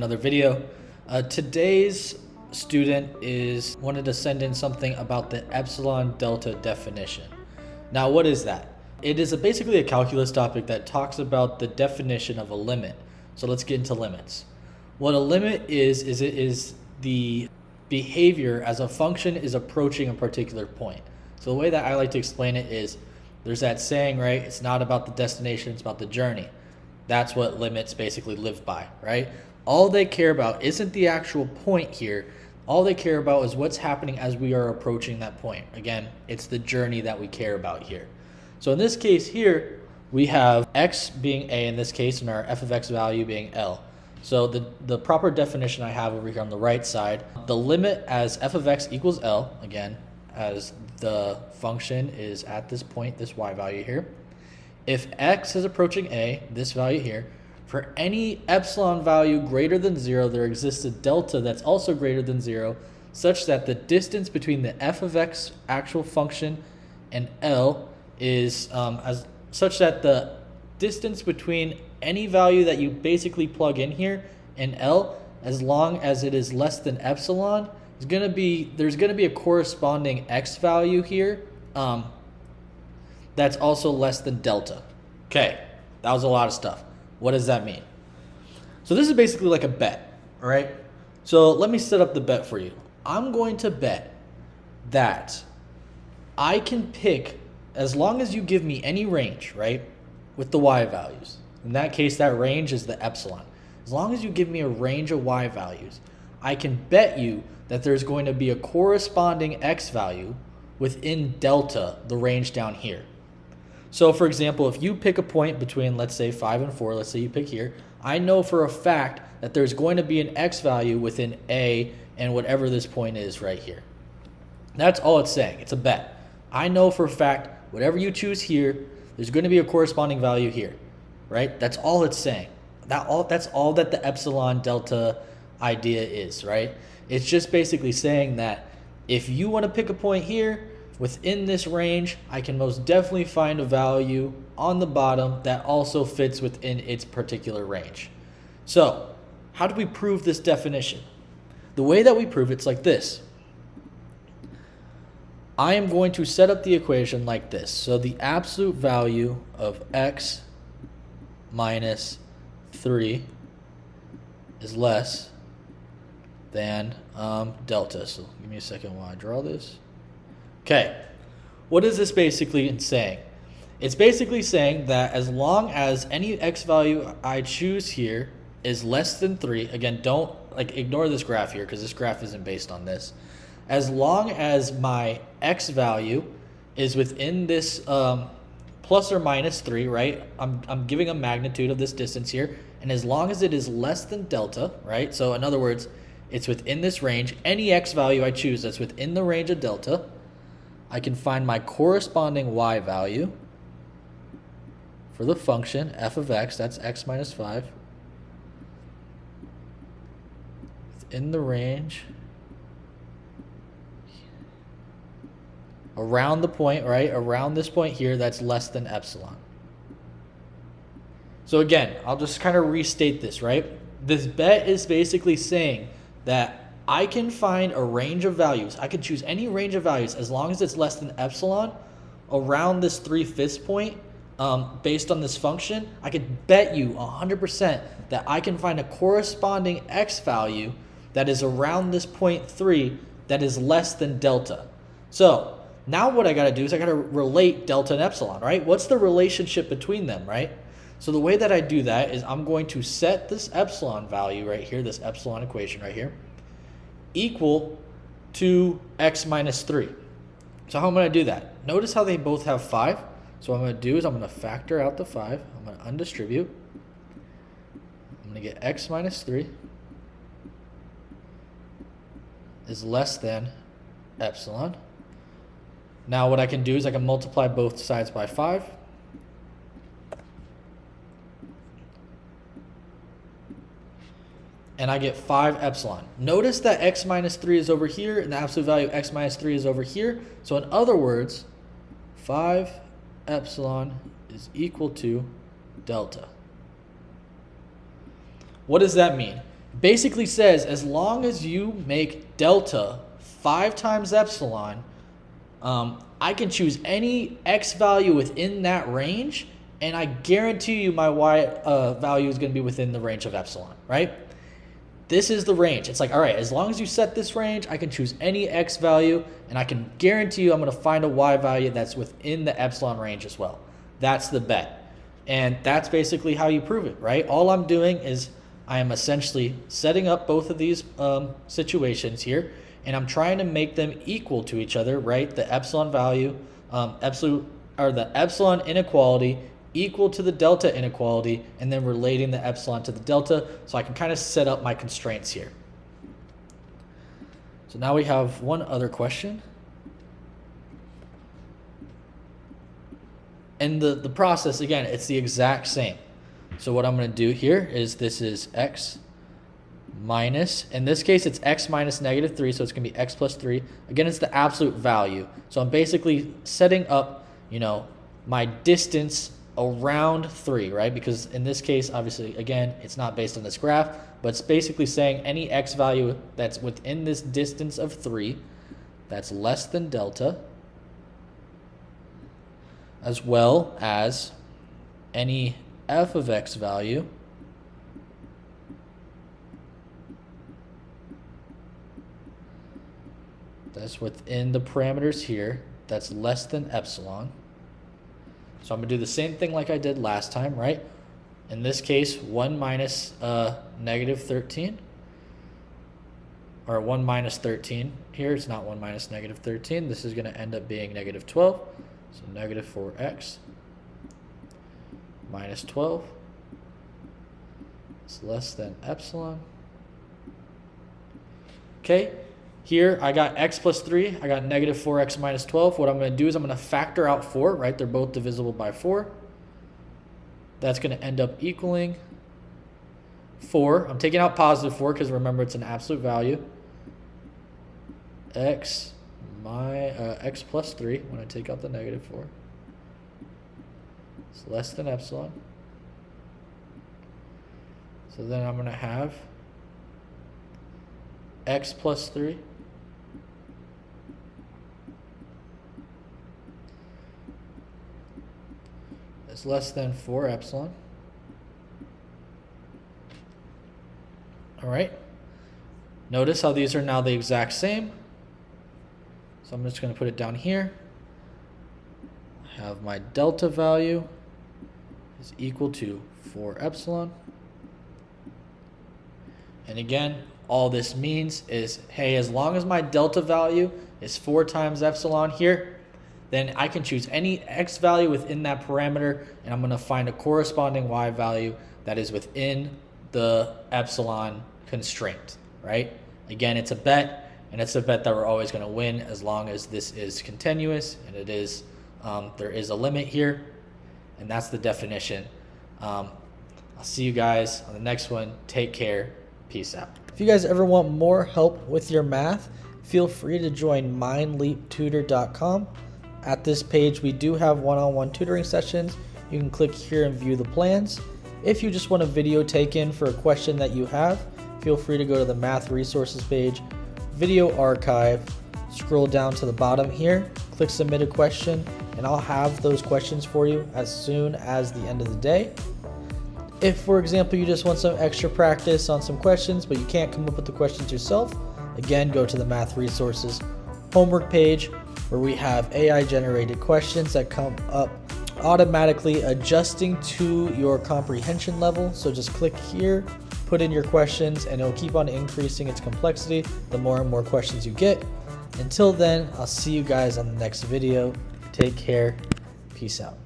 Another video. Today's student wanted to send in something about the epsilon delta definition. Now, what is that? It is basically a calculus topic that talks about the definition of a limit. So let's get into limits. What a limit is it is the behavior as a function is approaching a particular point. So the way that I like to explain it is there's that saying, right? It's not about the destination, it's about the journey. That's what limits basically live by, right? All they care about isn't the actual point here. All they care about is what's happening as we are approaching that point. Again, it's the journey that we care about here. So in this case here, we have x being a in this case, and our f of x value being L. So the proper definition I have over here on the right side, the limit as f of x equals L, again, as the function is at this point, this y value here. If x is approaching a, this value here, for any epsilon value greater than 0, there exists a delta that's also greater than 0, such that the distance between the f of x actual function and L is such that the distance between any value that you basically plug in here and L, as long as it is less than epsilon, is there's gonna be a corresponding x value here that's also less than delta. Okay, that was a lot of stuff. What does that mean? So this is basically like a bet, all right? So let me set up the bet for you. I'm going to bet that I can pick, as long as you give me any range, right, with the y values. In that case, that range is the epsilon. As long as you give me a range of y values, I can bet you that there's going to be a corresponding x value within delta, the range down here. So for example, if you pick a point between, let's say 5 and 4, let's say you pick here, I know for a fact that there's going to be an x value within a and whatever this point is right here. That's all it's saying. It's a bet. I know for a fact, whatever you choose here, there's going to be a corresponding value here, right? That's all it's saying. That's all that the epsilon delta idea is, right? It's just basically saying that if you want to pick a point here, within this range, I can most definitely find a value on the bottom that also fits within its particular range. So, how do we prove this definition? The way that we prove it's like this. I am going to set up the equation like this. So the absolute value of x minus 3 is less than delta. So give me a second while I draw this. Okay, what is this basically saying? It's basically saying that as long as any x value I choose here is less than 3, again, don't ignore this graph here because this graph isn't based on this. As long as my x value is within this plus or minus 3, right? I'm giving a magnitude of this distance here, and as long as it is less than delta, right? So in other words, it's within this range. Any x value I choose that's within the range of delta, I can find my corresponding y value for the function f of x, that's x minus 5, within the range around the point, right? Around this point here, that's less than epsilon. So again, I'll just kind of restate this, right? This bet is basically saying that I can find a range of values. I can choose any range of values as long as it's less than epsilon around this 3/5 point based on this function. I could bet you 100% that I can find a corresponding x value that is around this point 3 that is less than delta. So now what I got to do is I got to relate delta and epsilon, right? What's the relationship between them, right? So the way that I do that is I'm going to set this epsilon value right here, this epsilon equation right here, equal to x minus 3. So how am I going to do that? Notice how they both have 5. So what I'm going to do is I'm going to factor out the 5. I'm going to undistribute. I'm going to get x minus 3 is less than epsilon. Now what I can do is I can multiply both sides by 5. And I get 5 epsilon. Notice that x minus 3 is over here, and the absolute value of x minus 3 is over here. So in other words, 5 epsilon is equal to delta. What does that mean? Basically says as long as you make delta 5 times epsilon, I can choose any x value within that range, and I guarantee you my y value is going to be within the range of epsilon, right? This is the range. It's like, all right, as long as you set this range, I can choose any x value, and I can guarantee you I'm going to find a y value that's within the epsilon range as well. That's the bet. And that's basically how you prove it, right? All I'm doing is I am essentially setting up both of these situations here, and I'm trying to make them equal to each other, right? The epsilon value, the epsilon inequality equal to the delta inequality, and then relating the epsilon to the delta, so I can kind of set up my constraints here. So now we have one other question. And the process, again, it's the exact same. So what I'm going to do here is this is x minus, in this case it's x minus -3, so it's going to be x plus 3. Again, it's the absolute value. So I'm basically setting up, my distance around 3, right? Because in this case, obviously, again, it's not based on this graph, but it's basically saying any x value that's within this distance of 3 that's less than delta, as well as any f of x value that's within the parameters here that's less than epsilon. So I'm going to do the same thing like I did last time, right? In this case, 1 minus -13, or 1 minus 13 here. It's not 1 minus -13. This is going to end up being -12. So -4x minus 12 is less than epsilon. Okay, here I got x plus 3. I got -4x minus 12. What I'm going to do is I'm going to factor out 4, right? They're both divisible by 4. That's going to end up equaling 4. I'm taking out positive 4 because remember it's an absolute value. X plus 3 when I take out the -4. It's less than epsilon. So then I'm going to have x plus 3 is less than 4 epsilon. All right. Notice how these are now the exact same. So I'm just going to put it down here. I have my delta value is equal to 4 epsilon. And again, all this means is, hey, as long as my delta value is 4 times epsilon here, then I can choose any x value within that parameter, and I'm going to find a corresponding y value that is within the epsilon constraint, right? Again, it's a bet, and it's a bet that we're always going to win as long as this is continuous, and it is, there is a limit here, and that's the definition. I'll see you guys on the next one. Take care. Peace out. If you guys ever want more help with your math, feel free to join mindleaptutor.com. At this page, we do have one-on-one tutoring sessions. You can click here and view the plans. If you just want a video taken for a question that you have, feel free to go to the math resources page, video archive, scroll down to the bottom here, click submit a question, and I'll have those questions for you as soon as the end of the day. If, for example, you just want some extra practice on some questions, but you can't come up with the questions yourself, again, go to the math resources homework page, where we have AI generated questions that come up automatically adjusting to your comprehension level. So just click here, put in your questions, and it'll keep on increasing its complexity the more and more questions you get. Until then, I'll see you guys on the next video. Take care. Peace out.